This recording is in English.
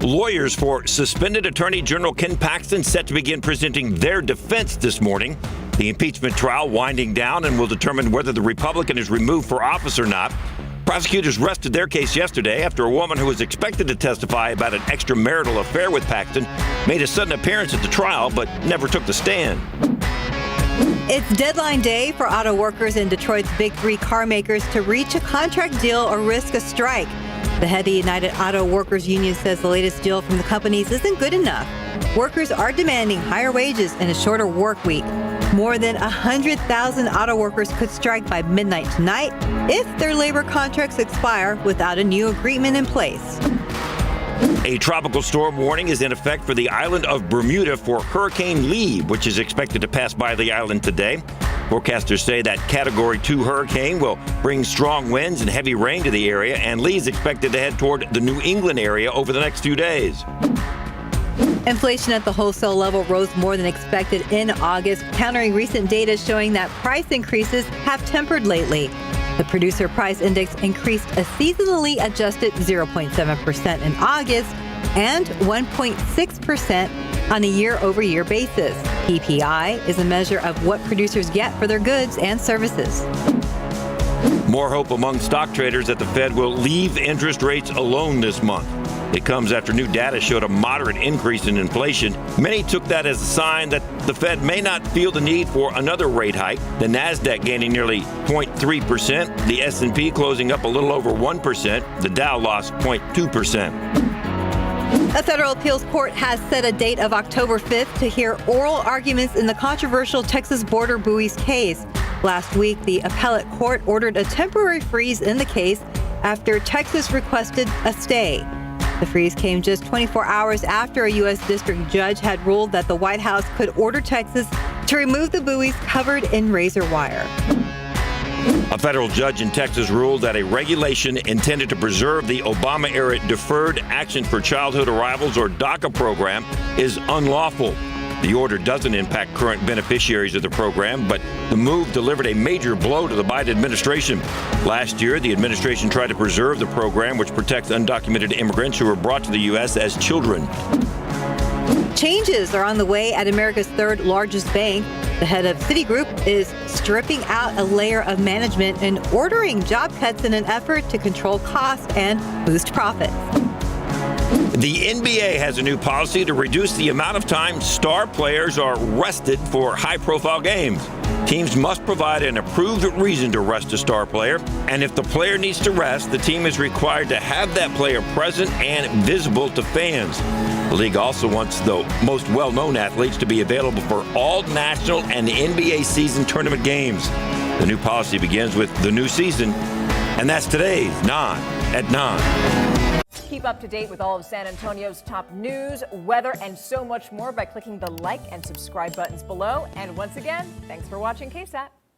Lawyers for suspended Attorney General Ken Paxton set to begin presenting their defense this morning. The impeachment trial winding down and will determine whether the Republican is removed for office or not. Prosecutors rested their case yesterday after a woman who was expected to testify about an extramarital affair with Paxton made a sudden appearance at the trial but never took the stand. It's deadline day for auto workers in Detroit's Big Three car makers to reach a contract deal or risk a strike. The head of the United Auto Workers Union says the latest deal from the companies isn't good enough. Workers are demanding higher wages and a shorter work week. More than 100,000 auto workers could strike by midnight tonight if their labor contracts expire without a new agreement in place. A tropical storm warning is in effect for the island of Bermuda for Hurricane Lee, which is expected to pass by the island today. Forecasters say that Category 2 hurricane will bring strong winds and heavy rain to the area, and Lee is expected to head toward the New England area over the next few days. Inflation at the wholesale level rose more than expected in August, countering recent data showing that price increases have tempered lately. The Producer Price Index increased a seasonally adjusted 0.7% in August and 1.6% on a year-over-year basis. PPI is a measure of what producers get for their goods and services. More hope among stock traders that the Fed will leave interest rates alone this month. It comes after new data showed a moderate increase in inflation. Many took that as a sign that the Fed may not feel the need for another rate hike. The Nasdaq gaining nearly 0.3%, the S&P closing up a little over 1%, the Dow lost 0.2%. A federal appeals court has set a date of October 5th to hear oral arguments in the controversial Texas border buoys case. Last week, the appellate court ordered a temporary freeze in the case after Texas requested a stay. The freeze came just 24 hours after a U.S. district judge had ruled that the White House could order Texas to remove the buoys covered in razor wire. A federal judge in Texas ruled that a regulation intended to preserve the Obama-era Deferred Action for Childhood Arrivals, or DACA program, is unlawful. The order doesn't impact current beneficiaries of the program, but the move delivered a major blow to the Biden administration. Last year, the administration tried to preserve the program, which protects undocumented immigrants who are brought to the U.S. as children. Changes are on the way at America's third largest bank. The head of CITIGROUP is stripping out a layer of management and ordering job cuts in an effort to control costs and boost profits. The NBA has a new policy to reduce the amount of time star players are rested for high-profile games. Teams must provide an approved reason to rest a star player, and if the player needs to rest, the team is required to have that player present and visible to fans. The league also wants the most well-known athletes to be available for all national and NBA season tournament games. The new policy begins with the new season, and that's today's 9 at 9. Keep up to date with all of San Antonio's top news, weather, and so much more by clicking the like and subscribe buttons below. And once again, thanks for watching KSAT.